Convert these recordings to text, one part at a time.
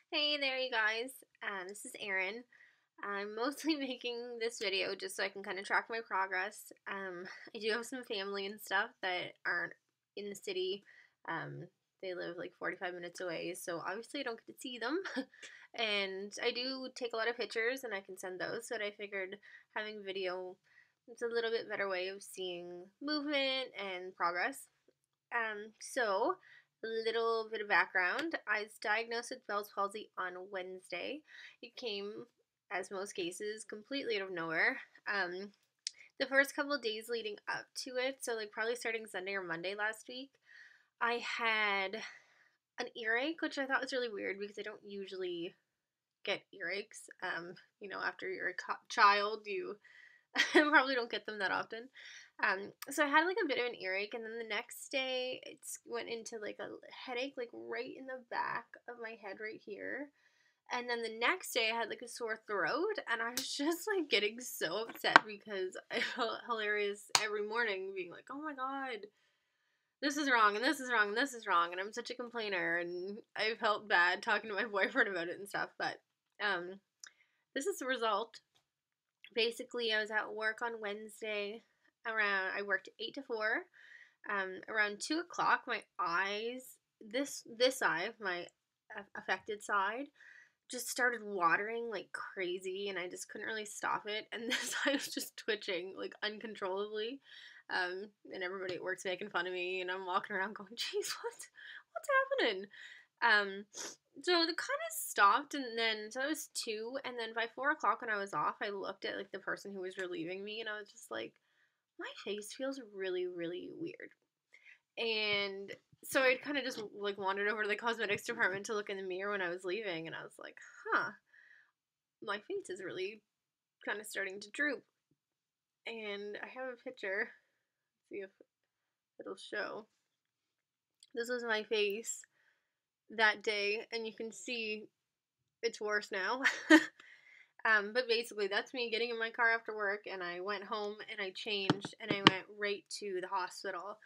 Hey there, you guys. This is Erin. I'm mostly making this video just so I can kind of track my progress. I do have some family and stuff that aren't in the city. They live like 45 minutes away, so obviously I don't get to see them. And I do take a lot of pictures and I can send those, so I figured having video is a little bit better way of seeing movement and progress. So, a little bit of background. I was diagnosed with Bell's palsy on Wednesday. It came, as most cases, completely out of nowhere. The first couple of days leading up to it, so like probably starting Sunday or Monday last week, I had an earache, which I thought was really weird because I don't usually get earaches. After you're a child, you probably don't get them that often. So I had like a bit of an earache, and then the next day it went into like a headache, like right in the back of my head, right here. And then the next day I had like a sore throat, and I was just like getting so upset because I felt hilarious every morning, being like, "Oh my god, this is wrong, and this is wrong, and this is wrong," and I'm such a complainer, and I felt bad talking to my boyfriend about it and stuff. But um, this is the result. Basically, I was at work on Wednesday I worked 8 to 4. Around 2 o'clock, my eyes, this eye, my affected side, just started watering like crazy, and I just couldn't really stop it. And this eye was just twitching like uncontrollably. And everybody at work's making fun of me, and I'm walking around going, "Geez, what's happening?" Um, so it kind of stopped, and then so it was 2, and then by 4 o'clock when I was off, I looked at like the person who was relieving me, and I was just like, my face feels really, really weird. And so I kind of just like wandered over to the cosmetics department to look in the mirror when I was leaving, and I was like, huh, my face is really kind of starting to droop. And I have a picture. Let's see if it'll show. This was my face that day, and you can see it's worse now. But basically, that's me getting in my car after work, and I went home and I changed and I went right to the hospital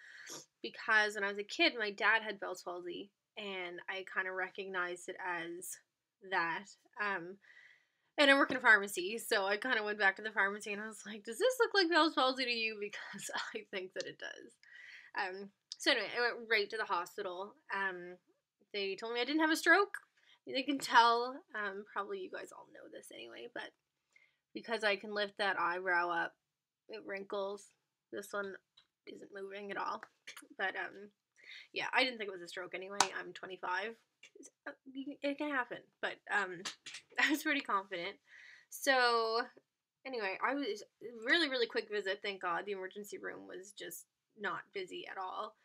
because when I was a kid, my dad had Bell's palsy, and I kind of recognized it as that. And I work in a pharmacy, so I kind of went back to the pharmacy and I was like, "Does this look like Bell's palsy to you?" Because I think that it does. So anyway, I went right to the hospital. They told me I didn't have a stroke. They can tell. Probably you guys all know this anyway, but because I can lift that eyebrow up, it wrinkles. This one isn't moving at all. But yeah, I didn't think it was a stroke anyway. I'm 25. It can happen, but I was pretty confident. So anyway, I was really, really quick visit. Thank God, the emergency room was just not busy at all.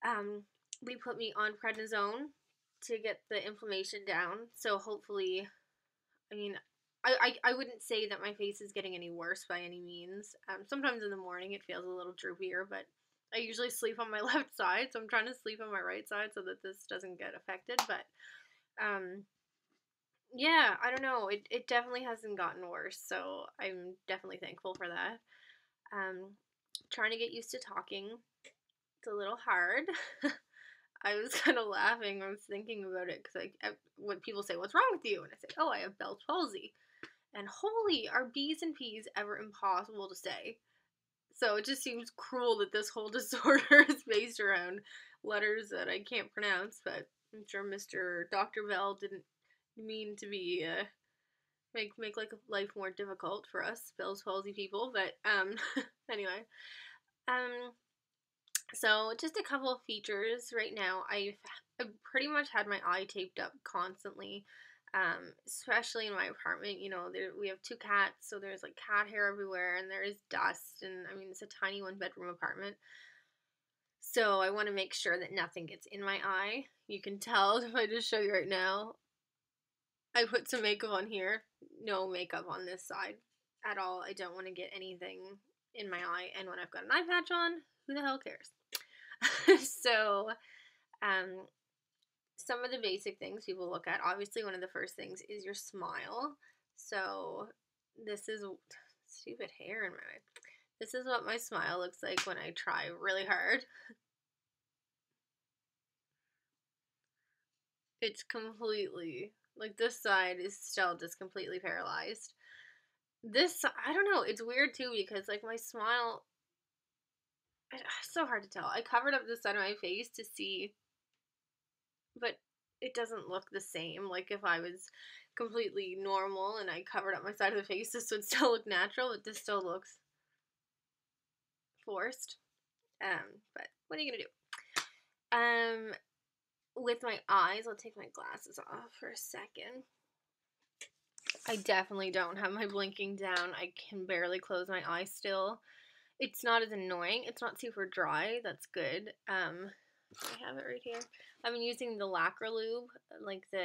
Um, they put me on prednisone to get the inflammation down. So hopefully, I mean, I wouldn't say that my face is getting any worse by any means. Sometimes in the morning it feels a little droopier, but I usually sleep on my left side, so I'm trying to sleep on my right side so that this doesn't get affected. But yeah, I don't know. It definitely hasn't gotten worse, so I'm definitely thankful for that. Trying to get used to talking. It's a little hard. I was kind of laughing. I was thinking about it because when people say, "What's wrong with you?" and I say, "Oh, I have Bell's palsy." And holy, are B's and P's ever impossible to say? So it just seems cruel that this whole disorder is based around letters that I can't pronounce. But I'm sure Mr. Dr. Bell didn't mean to be make like life more difficult for us Bell's palsy people. But anyway, um, so just a couple of features right now. I've pretty much had my eye taped up constantly, especially in my apartment. We have 2 cats, so there's like cat hair everywhere, and there is dust, and I mean it's a tiny 1-bedroom apartment. So I want to make sure that nothing gets in my eye. You can tell if I just show you right now. I put some makeup on here. No makeup on this side at all. I don't want to get anything in my eye, and when I've got an eye patch on, who the hell cares? So, um, some of the basic things people look at, obviously, one of the first things is your smile. So, this is stupid hair in my eye. This is what my smile looks like when I try really hard. it's completely, like, this side is still just completely paralyzed. This, I don't know, it's weird too because, like, my smile, it's so hard to tell. I covered up this side of my face to see, but it doesn't look the same. Like, if I was completely normal and I covered up my side of the face, this would still look natural, but this still looks forced. But what are you gonna do? With my eyes, I'll take my glasses off for a second. I definitely don't have my blinking down. I can barely close my eyes still. It's not as annoying. It's not super dry. That's good. I have it right here. I've been using the Lacquer Lube, like the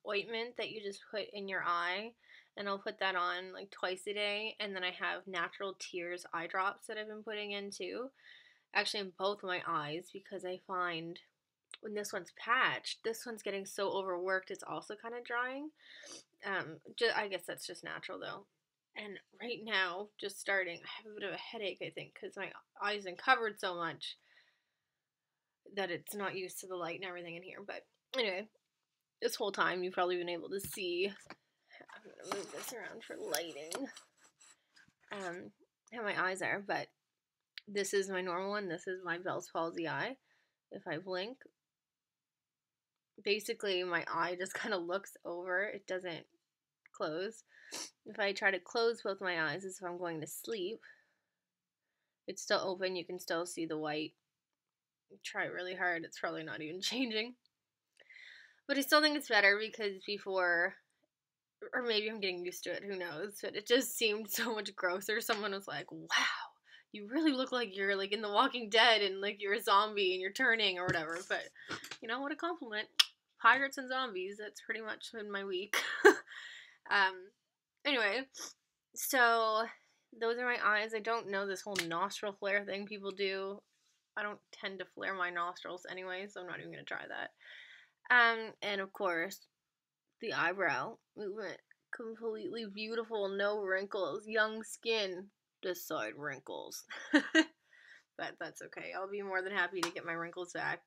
ointment that you just put in your eye, and I'll put that on like twice a day. And then I have Natural Tears eye drops that I've been putting in too. Actually, in both my eyes, because I find when this one's patched, this one's getting so overworked, it's also kind of drying. I guess that's just natural though. And right now, just starting, I have a bit of a headache, I think, because my eyes been covered so much that it's not used to the light and everything in here. But anyway, this whole time you've probably been able to see, I'm going to move this around for lighting, how my eyes are. But this is my normal one. This is my Bells Palsy eye. If I blink, basically my eye just kind of looks over. It doesn't close. If I try to close both my eyes as if I'm going to sleep, it's still open. You can still see the white. Try really hard. It's probably not even changing. But I still think it's better because before, or maybe I'm getting used to it, who knows, but it just seemed so much grosser. Someone was like, wow, you really look like you're like in The Walking Dead and like you're a zombie and you're turning or whatever. But, you know, what a compliment. Pirates and zombies, that's pretty much been my week. Anyway, so those are my eyes. I don't know this whole nostril flare thing people do. I don't tend to flare my nostrils anyway, so I'm not even going to try that. And of course, the eyebrow movement. Completely beautiful, no wrinkles, young skin, this side wrinkles. But that's okay. I'll be more than happy to get my wrinkles back.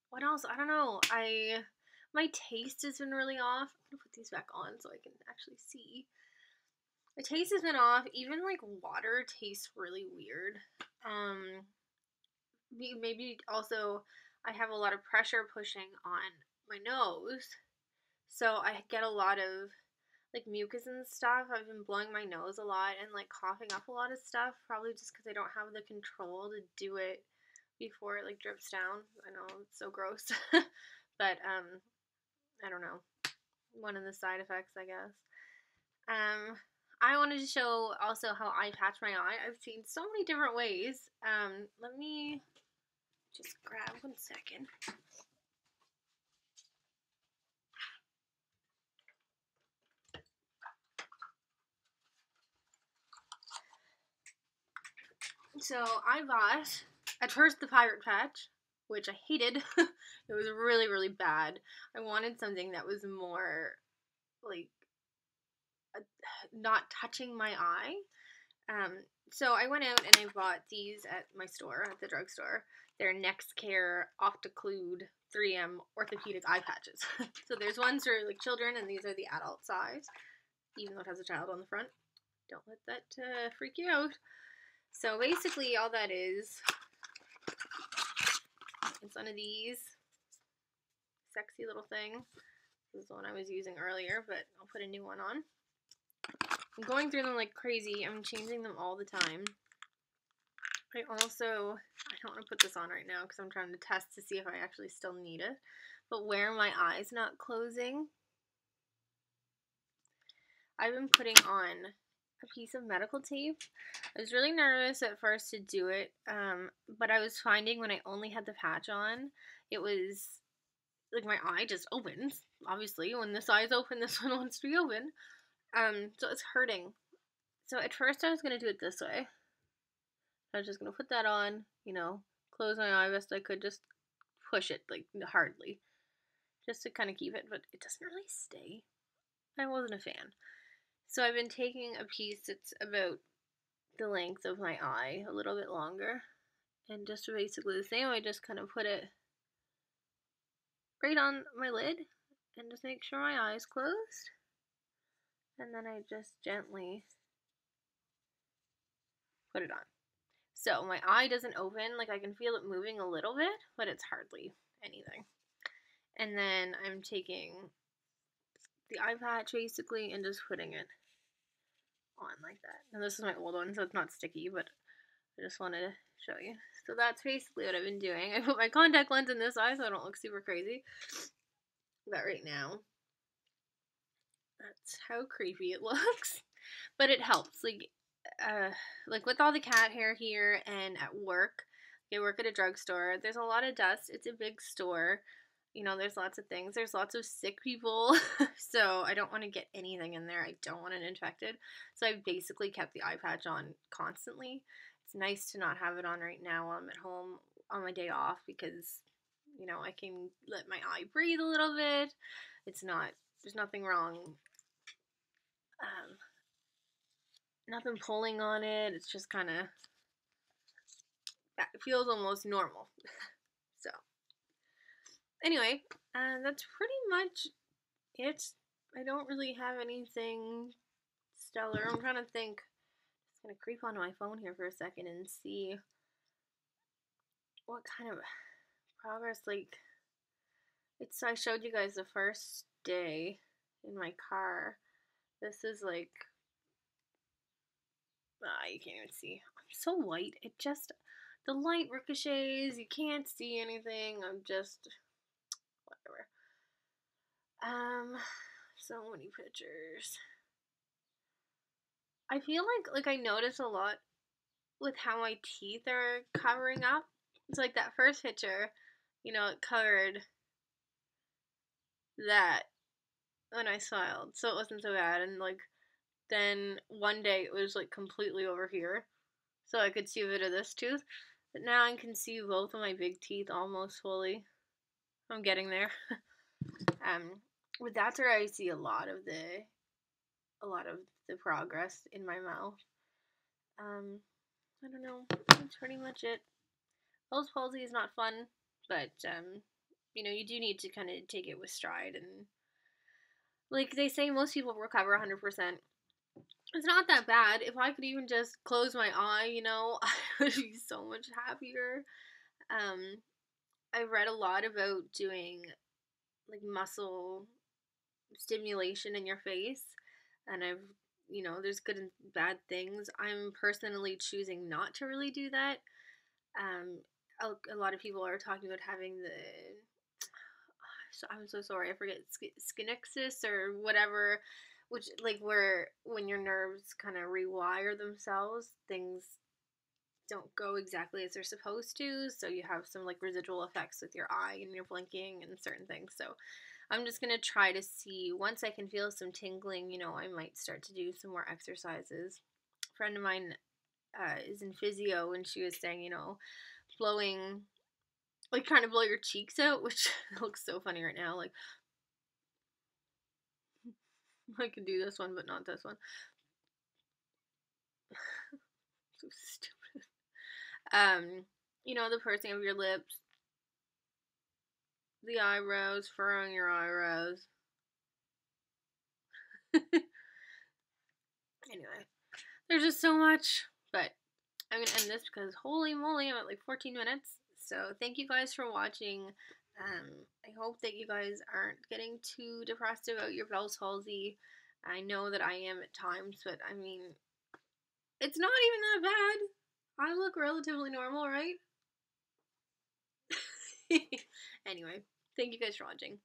What else? I don't know. My taste has been really off. I'm gonna put these back on so I can actually see. My taste has been off. Even like water tastes really weird. Maybe also I have a lot of pressure pushing on my nose, so I get a lot of like mucus and stuff. I've been blowing my nose a lot and like coughing up a lot of stuff, probably just because I don't have the control to do it before it like drips down. I know it's so gross. But I don't know. One of the side effects, I guess. I wanted to show also how I patch my eye. I've seen so many different ways. Let me just grab 1 second. So I bought at first the pirate patch, which I hated. It was really, really bad. I wanted something that was more like not touching my eye. So I went out and I bought these at my store, at the drugstore. They're Nextcare Octoclude 3M orthopedic eye patches. So there's ones for like children, and these are the adult size, even though it has a child on the front. Don't let that freak you out. So basically all that is, it's one of these sexy little things. This is the one I was using earlier, but I'll put a new one on. I'm going through them like crazy. I'm changing them all the time. I don't want to put this on right now because I'm trying to test to see if I actually still need it. But where my eye's not closing, I've been putting on a piece of medical tape. I was really nervous at first to do it, but I was finding when I only had the patch on, it was like my eye just opens. Obviously, when this eye is open, this one wants to be open. So it's hurting. So at first I was going to do it this way. I was just going to put that on, you know, close my eye best I could, just push it, like, hardly. Just to kind of keep it, but it doesn't really stay. I wasn't a fan. So I've been taking a piece that's about the length of my eye, a little bit longer, and just basically the same, I just kind of put it right on my lid and just make sure my eyes closed. And then I just gently put it on. So my eye doesn't open, like I can feel it moving a little bit, but it's hardly anything. And then I'm taking the eye patch basically and just putting it on like that. And this is my old one, so it's not sticky, but I just wanted to show you. So that's basically what I've been doing. I put my contact lens in this eye so I don't look super crazy. But right now, that's how creepy it looks. But it helps. Like with all the cat hair here and at work, I work at a drugstore. There's a lot of dust. It's a big store. You know, there's lots of things. There's lots of sick people. So I don't want to get anything in there. I don't want it infected. So I've basically kept the eye patch on constantly. It's nice to not have it on right now while I'm at home on my day off because, you know, I can let my eye breathe a little bit. There's nothing wrong. Nothing pulling on it. It's just kind of, it feels almost normal. So, anyway, that's pretty much it. I don't really have anything stellar. I'm trying to think. I'm just going to creep onto my phone here for a second and see what kind of progress, I showed you guys the first day in my car. This is like, you can't even see. I'm so white. The light ricochets. You can't see anything. I'm just, whatever. So many pictures. I feel like I notice a lot with how my teeth are covering up. It's like that first picture, you know, it covered that when I smiled, so it wasn't so bad. And like, then one day it was like completely over here, so I could see a bit of this tooth. But now I can see both of my big teeth almost fully. I'm getting there. But that's where I see a lot of the progress in my mouth. I don't know. That's pretty much it. Bells Palsy is not fun, but you know, you do need to kind of take it with stride, and like they say, most people recover 100%. It's not that bad. If I could even just close my eye, you know, I would be so much happier. I've read a lot about doing like muscle stimulation in your face, and you know, there's good and bad things. I'm personally choosing not to really do that. A lot of people are talking about having I'm so sorry, I forget, skinexis or whatever, which like where when your nerves kind of rewire themselves, things don't go exactly as they're supposed to, so you have some like residual effects with your eye and your blinking and certain things. So I'm just gonna try to see, once I can feel some tingling, you know, I might start to do some more exercises. A friend of mine is in physio, and she was saying, you know, blowing, like trying to blow your cheeks out, which looks so funny right now. Like, I can do this one, but not this one. So stupid. You know, the pursing of your lips, the eyebrows, furrowing your eyebrows. Anyway, there's just so much, but I'm gonna end this because holy moly, I'm at like 14 minutes. So thank you guys for watching. I hope that you guys aren't getting too depressed about your Bell's palsy. I know that I am at times, but I mean, it's not even that bad. I look relatively normal, right? Anyway, thank you guys for watching.